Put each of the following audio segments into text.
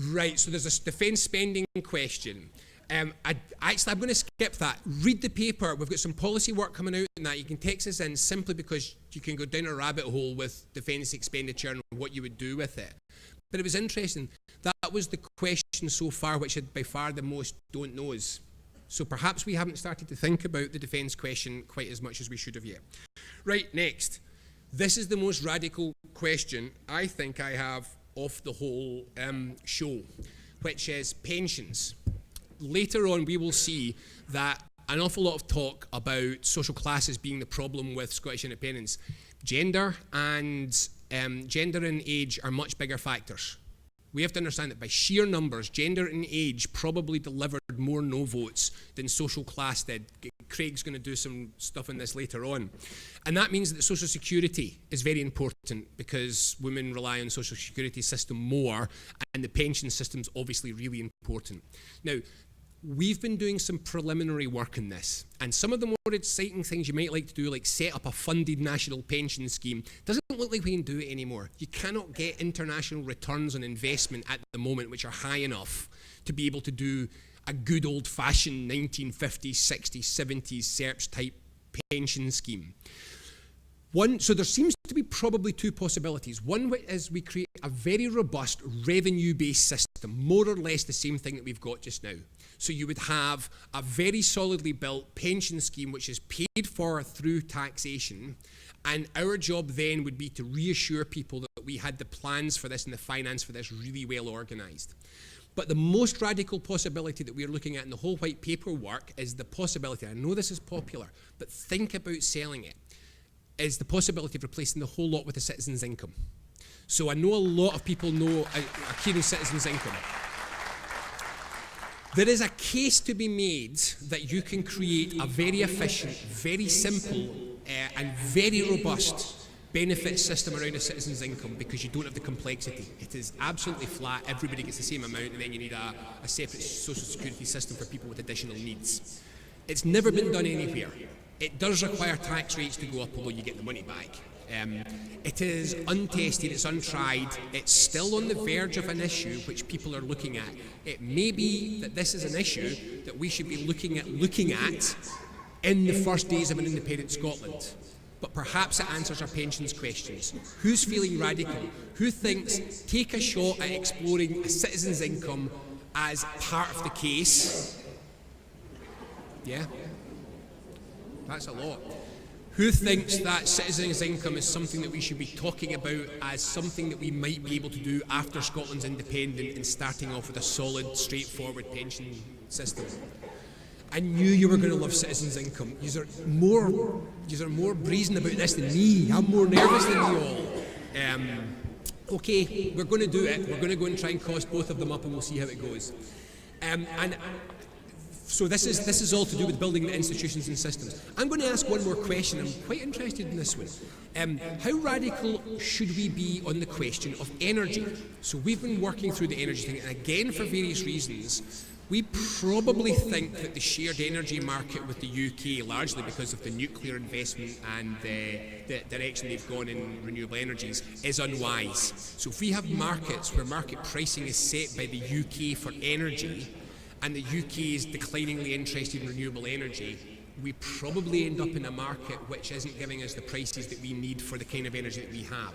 Right, so there's a defence spending question. I'm going to skip that. Read the paper. We've got some policy work coming out in that. You can text us in simply because you can go down a rabbit hole with defence expenditure and what you would do with it. But it was interesting. That was the question so far, which had by far the most don't knows. So perhaps we haven't started to think about the defence question quite as much as we should have yet. Right, next. This is the most radical question I think I have of the whole show, which is pensions. Later on, we will see that an awful lot of talk about social classes being the problem with Scottish independence. Gender and age are much bigger factors. We have to understand that by sheer numbers, gender and age probably delivered more no votes than social class did. Craig's going to do some stuff on this later on. And that means that social security is very important because women rely on the social security system more, and the pension system is obviously really important. Now, we've been doing some preliminary work in this, and some of the more exciting things you might like to do, like set up a funded national pension scheme, doesn't look like we can do it anymore. You cannot get international returns on investment at the moment which are high enough to be able to do a good old-fashioned 1950s, 60s, 70s SERPs type pension scheme. So there seems to be probably two possibilities. One is we create a very robust revenue-based system, more or less the same thing that we've got just now. So you would have a very solidly built pension scheme which is paid for through taxation, and our job then would be to reassure people that we had the plans for this and the finance for this really well organised. But the most radical possibility that we're looking at in the whole white paper work is the possibility, I know this is popular, but think about selling it, is the possibility of replacing the whole lot with a citizen's income. So I know a lot of people know a Kieran citizen's income. There is a case to be made that you can create a very efficient, very simple, and very robust benefit system around a citizen's income because you don't have the complexity. It is absolutely flat, everybody gets the same amount, and then you need a separate social security system for people with additional needs. It's never been done anywhere. It does require tax rates to go up, although you get the money back. It is untested, it's untried, it's still on the verge of an issue which people are looking at. It may be that this is an issue that we should be looking at in the first days of an independent Scotland. But perhaps it answers our pensions questions. Who's feeling radical? Who thinks take a shot at exploring a citizen's income as part of the case? Yeah? That's a lot. Who thinks that citizens' income is something that we should be talking about as something that we might be able to do after Scotland's independent and starting off with a solid, straightforward pension system? I knew you were going to love citizens' income. You're more brazen about this than me. I'm more nervous than you all. Okay, we're going to do it. We're going to go and try and cost both of them up, and we'll see how it goes. So this is all to do with building the institutions and systems. I'm going to ask one more question. I'm quite interested in this one. How radical should we be on the question of energy? So we've been working through the energy thing, and again, for various reasons, we probably think that the shared energy market with the UK, largely because of the nuclear investment and the direction they've gone in renewable energies, is unwise. So if we have markets where market pricing is set by the UK for energy, and the UK is decliningly interested in renewable energy, we probably end up in a market which isn't giving us the prices that we need for the kind of energy that we have.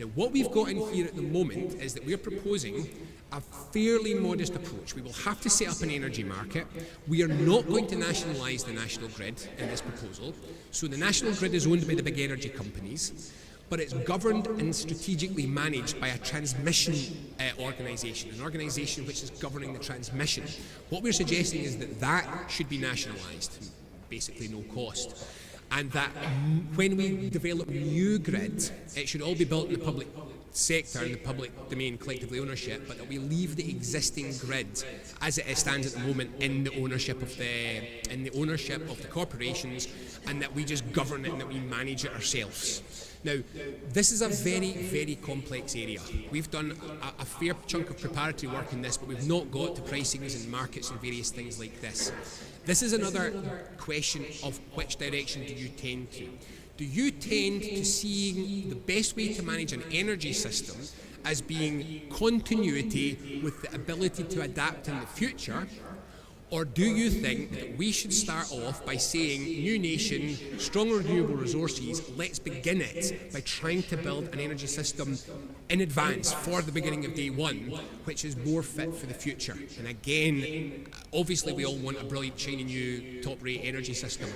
Now, what we've got in here at the moment is that we're proposing a fairly modest approach. We will have to set up an energy market. We are not going to nationalise the national grid in this proposal. So the national grid is owned by the big energy companies, but it's governed and strategically managed by a transmission organisation, an organisation which is governing the transmission. What we're suggesting is that that should be nationalised, basically no cost, and that when we develop new grid, it should all be built in the public sector, in the public domain, collectively ownership, but that we leave the existing grid as it stands at the moment in the ownership of the corporations, and that we just govern it and that we manage it ourselves. Now, this is a very, very complex area. We've done a fair chunk of preparatory work in this, but we've not got to pricings and markets and various things like this. This is another question of which direction do you tend to. do you tend to seeing the best way to manage an energy system as being continuity with the ability to adapt in the future? Or do you think that we should start off by saying, new nation, strong renewable resources, let's begin it by trying to build an energy system in advance for the beginning of day one, which is more fit for the future? And again, obviously we all want a brilliant, shiny new, top-rate energy system.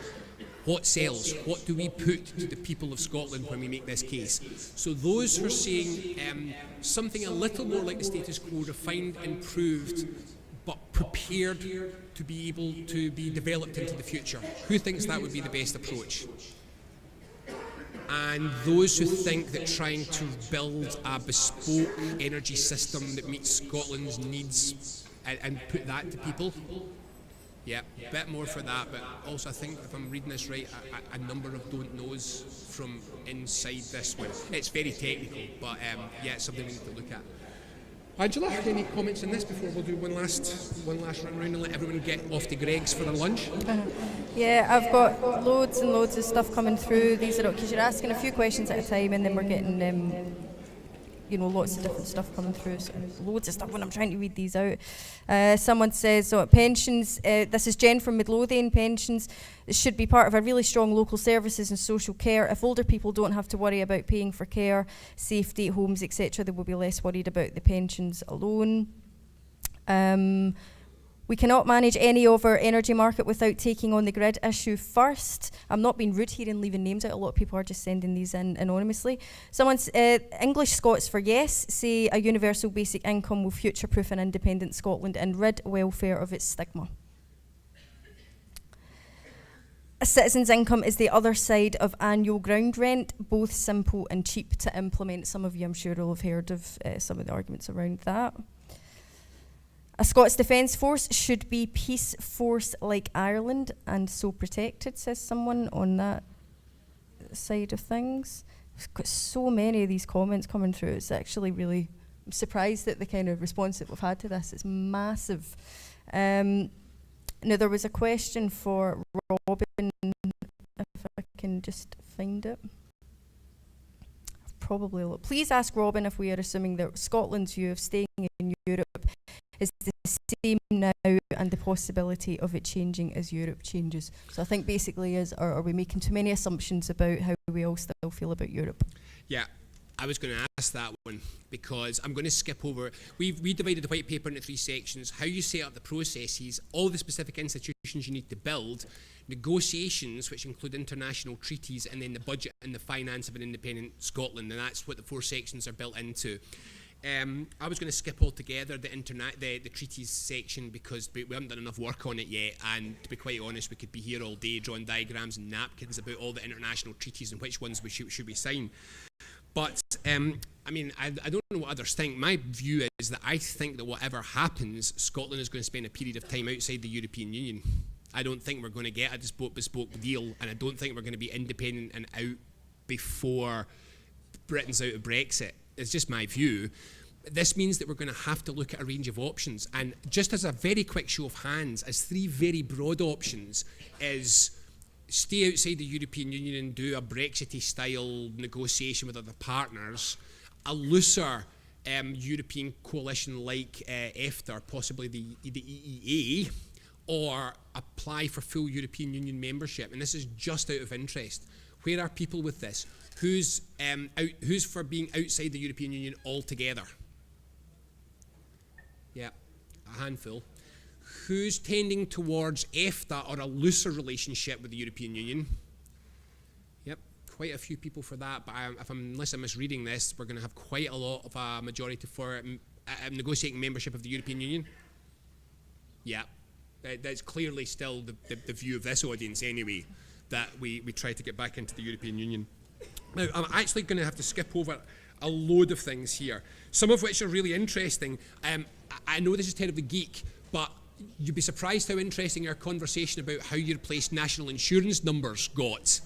What sells? What do we put to the people of Scotland when we make this case? So those who are saying something a little more like the status quo, refined, improved, but prepared to be able to be developed into the future. Who thinks that would be the best approach? And those who think that trying to build a bespoke energy system that meets Scotland's needs and put that to people? Yeah, a bit more for that, but also I think, if I'm reading this right, a number of don't knows from inside this one. It's very technical, but yeah, it's something we need to look at. Angela, any comments on this before we'll do one last run round and let everyone get off to Greg's for their lunch? Yeah, I've got loads and loads of stuff coming through. These are because you're asking a few questions at a time, and then we're getting lots of different stuff coming through. So loads of stuff when I'm trying to read these out. Someone says, pensions, this is Jen from Midlothian, pensions should be part of a really strong local services and social care. If older people don't have to worry about paying for care, safety, homes, etc., they will be less worried about the pensions alone. We cannot manage any of our energy market without taking on the grid issue first. I'm not being rude here and leaving names out. A lot of people are just sending these in anonymously. Someone's English Scots for yes say a universal basic income will future-proof an independent Scotland and rid welfare of its stigma. A citizen's income is the other side of annual ground rent, both simple and cheap to implement. Some of you, I'm sure, will have heard of some of the arguments around that. A Scots Defence Force should be peace force like Ireland and so protected, says someone on that side of things. We've got so many of these comments coming through. It's actually really, I'm surprised at the kind of response that we've had to this. It's massive. Now, there was a question for Robin, if I can just find it. Please ask Robin if we are assuming that Scotland's view of staying in Europe is the same now and the possibility of it changing as Europe changes. So I think basically are we making too many assumptions about how we all still feel about Europe? Yeah, I was going to ask that one because I'm going to skip over. We divided the white paper into 3 sections: how you set up the processes, all the specific institutions you need to build, negotiations, which include international treaties, and then the budget and the finance of an independent Scotland, and that's what the 4 sections are built into. I was going to skip altogether the treaties section because we haven't done enough work on it yet, and to be quite honest, we could be here all day drawing diagrams and napkins about all the international treaties and which ones should we sign. But I don't know what others think. My view is that I think that whatever happens, Scotland is going to spend a period of time outside the European Union. I don't think we're going to get a bespoke deal, and I don't think we're going to be independent and out before Britain's out of Brexit. It's just my view. This means that we're going to have to look at a range of options. And just as a very quick show of hands, as 3 very broad options, is stay outside the European Union and do a Brexity style negotiation with other partners, a looser European coalition like EFTA, possibly the EEA, or apply for full European Union membership. And this is just out of interest. Where are people with this? Who's for being outside the European Union altogether? Yeah, a handful. Who's tending towards EFTA or a looser relationship with the European Union? Yep, quite a few people for that, but unless I'm misreading this, we're going to have quite a lot of a majority for negotiating membership of the European Union. Yeah, that's clearly still the view of this audience anyway, that we try to get back into the European Union. Now, I'm actually going to have to skip over a load of things here, some of which are really interesting. I know this is terribly geek, but you'd be surprised how interesting our conversation about how you replace national insurance numbers got.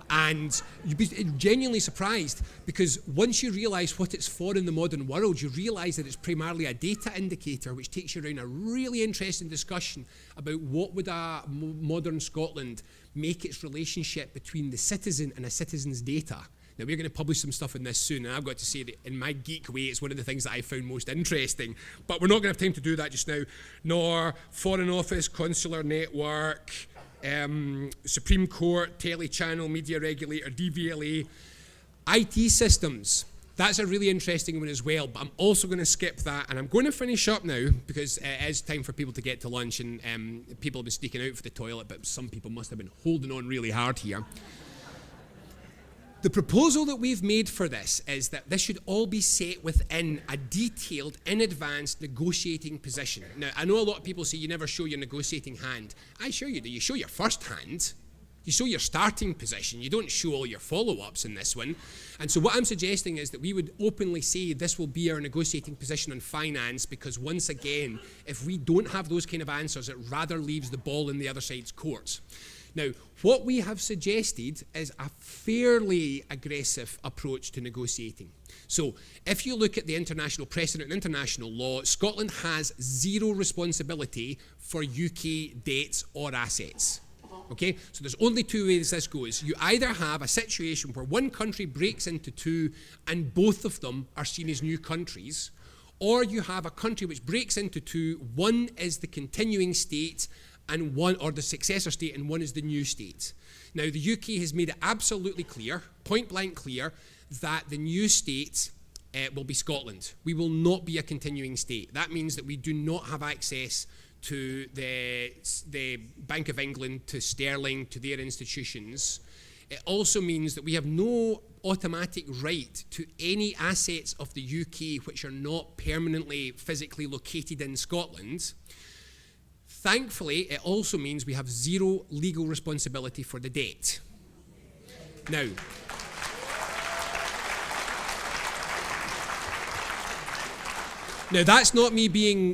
And you'd be genuinely surprised, because once you realise what it's for in the modern world, you realise that it's primarily a data indicator, which takes you around a really interesting discussion about what would a modern Scotland make its relationship between the citizen and a citizen's data. Now, we're going to publish some stuff on this soon, and I've got to say that in my geek way, it's one of the things that I found most interesting. But we're not going to have time to do that just now, nor Foreign Office, Consular Network, Supreme Court, Telechannel, Media Regulator, DVLA, IT systems. That's a really interesting one as well, but I'm also going to skip that, and I'm going to finish up now because it is time for people to get to lunch, and people have been sneaking out for the toilet, but some people must have been holding on really hard here. The proposal that we've made for this is that this should all be set within a detailed, in advance negotiating position. Now, I know a lot of people say you never show your negotiating hand. I assure you do. You show your first hand. You show your starting position. You don't show all your follow-ups in this one. And so what I'm suggesting is that we would openly say this will be our negotiating position on finance, because once again, if we don't have those kind of answers, it rather leaves the ball in the other side's court. Now, what we have suggested is a fairly aggressive approach to negotiating. So, if you look at the international precedent and international law, Scotland has zero responsibility for UK debts or assets. Okay, so there's only two ways this goes. You either have a situation where one country breaks into two and both of them are seen as new countries, or you have a country which breaks into two, one is the continuing state and one, or the successor state, and one is the new state. Now, the UK has made it absolutely clear, point blank clear, that the new state will be Scotland. We will not be a continuing state. That means that we do not have access to the Bank of England, to sterling, to their institutions. It also means that we have no automatic right to any assets of the UK which are not permanently physically located in Scotland. Thankfully, it also means we have zero legal responsibility for the debt. Now, that's not me being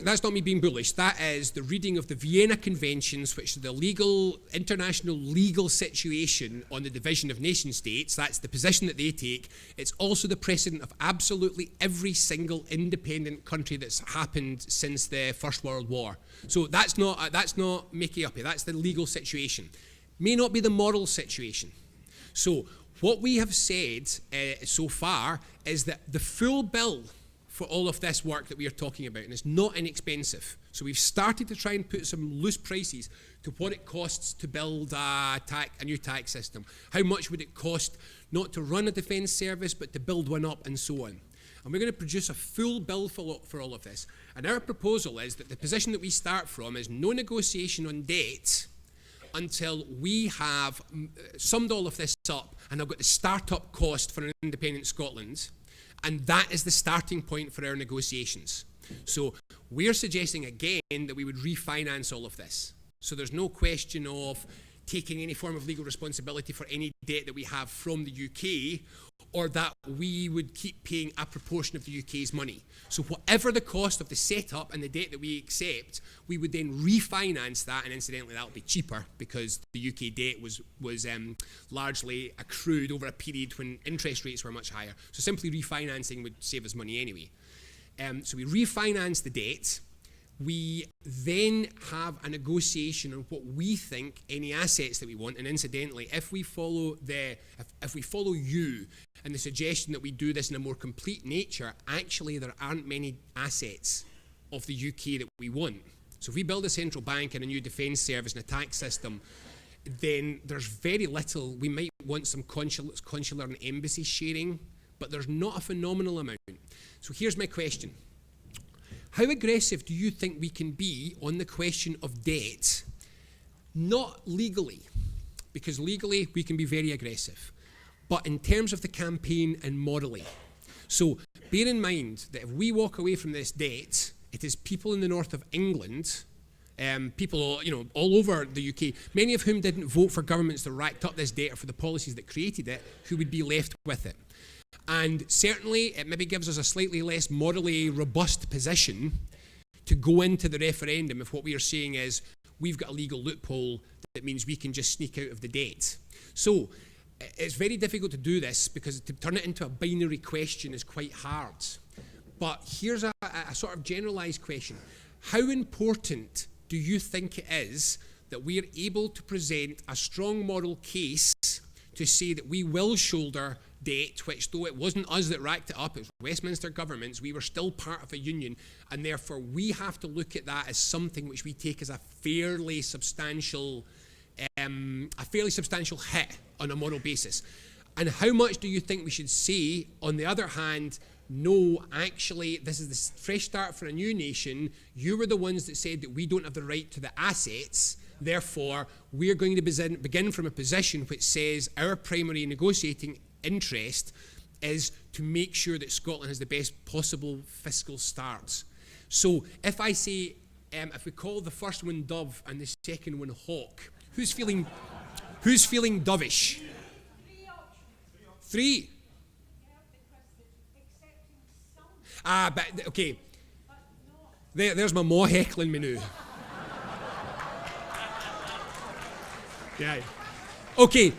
bullish. That is the reading of the Vienna Conventions, which are the international legal situation on the division of nation states. That's the position that they take. It's also the precedent of absolutely every single independent country that's happened since the First World War. So that's not making up. That's the legal situation. May not be the moral situation. So what we have said so far is that the full bill for all of this work that we are talking about, and it's not inexpensive. So we've started to try and put some loose prices to what it costs to build a new tax system. How much would it cost not to run a defence service, but to build one up, and so on. And we're going to produce a full bill for all of this. And our proposal is that the position that we start from is no negotiation on debt until we have summed all of this up and have got the start-up cost for an independent Scotland. And that is the starting point for our negotiations. So we're suggesting again that we would refinance all of this. So there's no question of taking any form of legal responsibility for any debt that we have from the UK, or that we would keep paying a proportion of the UK's money. So whatever the cost of the setup and the debt that we accept, we would then refinance that, and incidentally that'll be cheaper because the UK debt was largely accrued over a period when interest rates were much higher. So simply refinancing would save us money anyway. So we refinance the debt. We then have a negotiation on what we think any assets that we want, and incidentally, if we follow you and the suggestion that we do this in a more complete nature, actually there aren't many assets of the UK that we want. So if we build a central bank and a new defence service and a tax system, then there's very little. We might want some consular and embassy sharing, but there's not a phenomenal amount. So here's my question. How aggressive do you think we can be on the question of debt? Not legally, because legally we can be very aggressive, but in terms of the campaign and morally. So bear in mind that if we walk away from this debt, it is people in the north of England, people all over the UK, many of whom didn't vote for governments that racked up this debt or for the policies that created it, who would be left with it. And certainly it maybe gives us a slightly less morally robust position to go into the referendum if what we are saying is we've got a legal loophole that means we can just sneak out of the debt. So it's very difficult to do this because to turn it into a binary question is quite hard. But here's a sort of generalised question. How important do you think it is that we are able to present a strong moral case to say that we will shoulder debt, which though it wasn't us that racked it up, it was Westminster governments, we were still part of a union, and therefore we have to look at that as something which we take as a fairly substantial hit on a moral basis. And how much do you think we should say, on the other hand, no, actually, this is the fresh start for a new nation. You were the ones that said that we don't have the right to the assets. Therefore, we're going to begin from a position which says our primary negotiating interest is to make sure that Scotland has the best possible fiscal start. So if I say, if we call the first one dove and the second one hawk, who's feeling dovish? Three. But okay. There's my maw heckling me now. Yeah. Okay.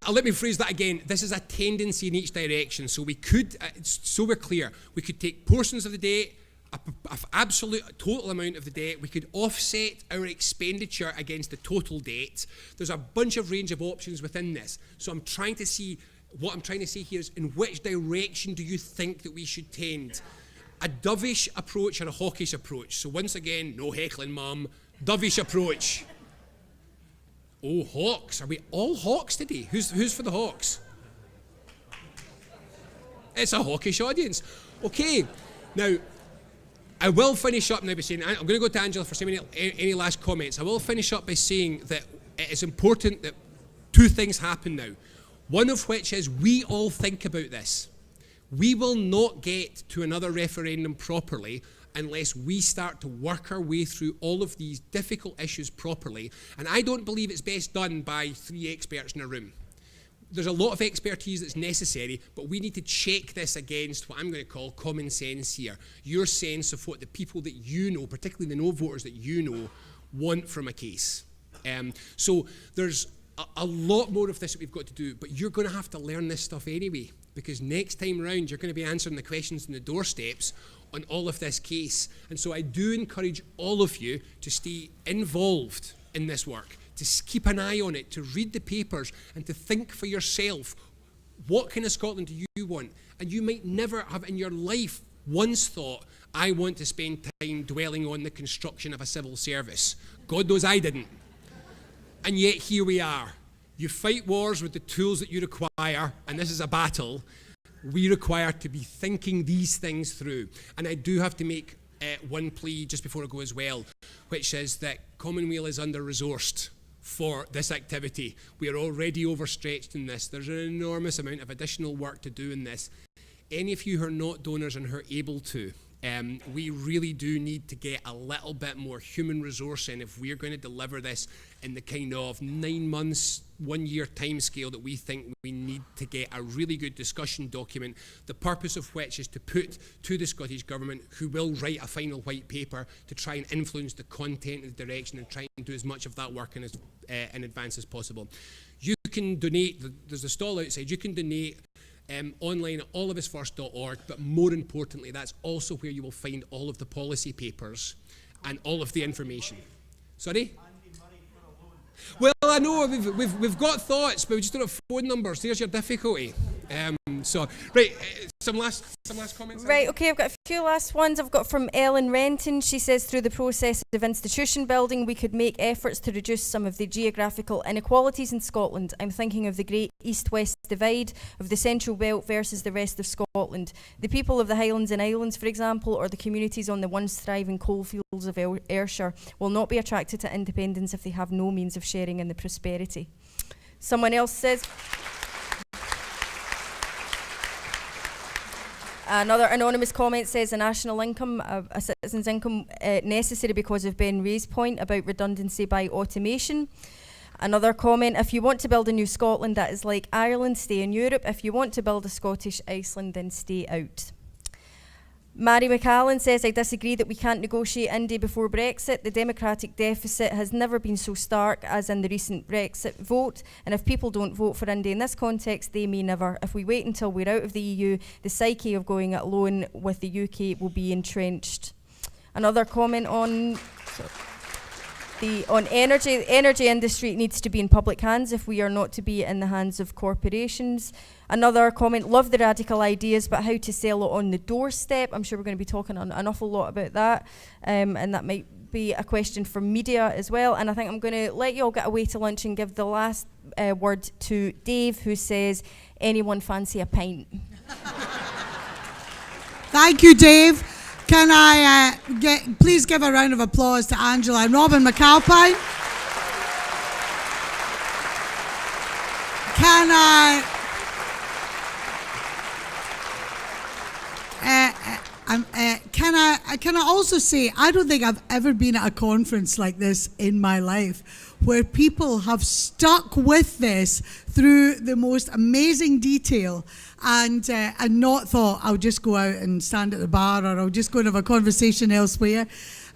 Let me phrase that again. This is a tendency in each direction. So we could, so we're clear, we could take portions of the debt, an absolute total amount of the debt. We could offset our expenditure against the total debt. There's a bunch of range of options within this. So I'm trying to see, what I'm trying to say here is, in which direction do you think that we should tend? A dovish approach or a hawkish approach? So once again, no heckling, Mum. Dovish approach. Oh, Hawks. Are we all Hawks today? Who's for the Hawks? It's a hawkish audience. Okay. Now, I will finish up now by saying, I'm going to go to Angela for any last comments. I will finish up by saying that it is important that two things happen now. One of which is we all think about this. We will not get to another referendum properly unless we start to work our way through all of these difficult issues properly. And I don't believe it's best done by three experts in a room. There's a lot of expertise that's necessary, but we need to check this against what I'm going to call common sense here. Your sense of what the people that you know, particularly the no voters that you know, want from a case. So there's a lot more of this that we've got to do, but you're going to have to learn this stuff anyway, because next time round you're going to be answering the questions on the doorsteps on all of this case. And so I do encourage all of you to stay involved in this work, to keep an eye on it, to read the papers and to think for yourself, what kind of Scotland do you want? And you might never have in your life once thought, I want to spend time dwelling on the construction of a civil service. God knows I didn't. And yet here we are. You fight wars with the tools that you require, and this is a battle. We require to be thinking these things through. And I do have to make one plea just before I go as well, which is that Commonweal is under-resourced for this activity. We are already overstretched in this. There's an enormous amount of additional work to do in this. Any of you who are not donors and who are able to, we really do need to get a little bit more human resource in if we're going to deliver this in the kind of 9 months, 1 year timescale that we think we need to get a really good discussion document, the purpose of which is to put to the Scottish Government, who will write a final white paper to try and influence the content and the direction and try and do as much of that work in advance as possible. You can donate, there's a stall outside, you can donate online at allofusfirst.org, but more importantly, that's also where you will find all of the policy papers and all of the information. Sorry? Well, I know we've got thoughts, but we just don't have phone numbers. There's your difficulty. Right, some last comments. Right, okay, I've got a few last ones. I've got from Ellen Renton. She says, through the process of institution building, we could make efforts to reduce some of the geographical inequalities in Scotland. I'm thinking of the great east-west divide of the Central Belt versus the rest of Scotland. The people of the Highlands and Islands, for example, or the communities on the once thriving coalfields of Ayrshire will not be attracted to independence if they have no means of sharing in the prosperity. Someone else says... Another anonymous comment says a national income, a citizen's income, necessary because of Ben Ray's point about redundancy by automation. Another comment, if you want to build a new Scotland that is like Ireland, stay in Europe. If you want to build a Scottish Iceland, then stay out. Mary McAllen says, I disagree that we can't negotiate Indy before Brexit. The democratic deficit has never been so stark as in the recent Brexit vote, and if people don't vote for Indy in this context, they may never. If we wait until we're out of the EU, the psyche of going it alone with the UK will be entrenched. Another comment on energy. The energy industry needs to be in public hands if we are not to be in the hands of corporations. Another comment, love the radical ideas, but how to sell it on the doorstep. I'm sure we're going to be talking an awful lot about that, and that might be a question for media as well. And I think I'm going to let you all get away to lunch and give the last word to Dave, who says, anyone fancy a pint? Thank you, Dave. Can I please give a round of applause to Angela and Robin McAlpine? Can I also say, I don't think I've ever been at a conference like this in my life, where people have stuck with this through the most amazing detail and not thought, I'll just go out and stand at the bar, or I'll just go and have a conversation elsewhere.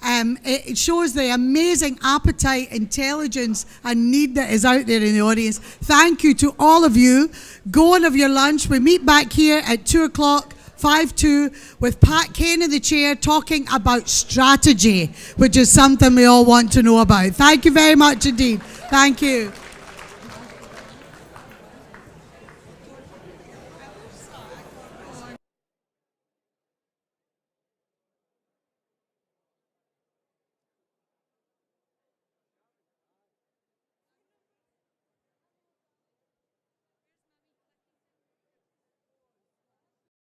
It shows the amazing appetite, intelligence, and need that is out there in the audience. Thank you to all of you. Go and have your lunch. We meet back here at 2 o'clock. 5-2 with Pat Kane in the chair talking about strategy, which is something we all want to know about. Thank you very much indeed. Thank you.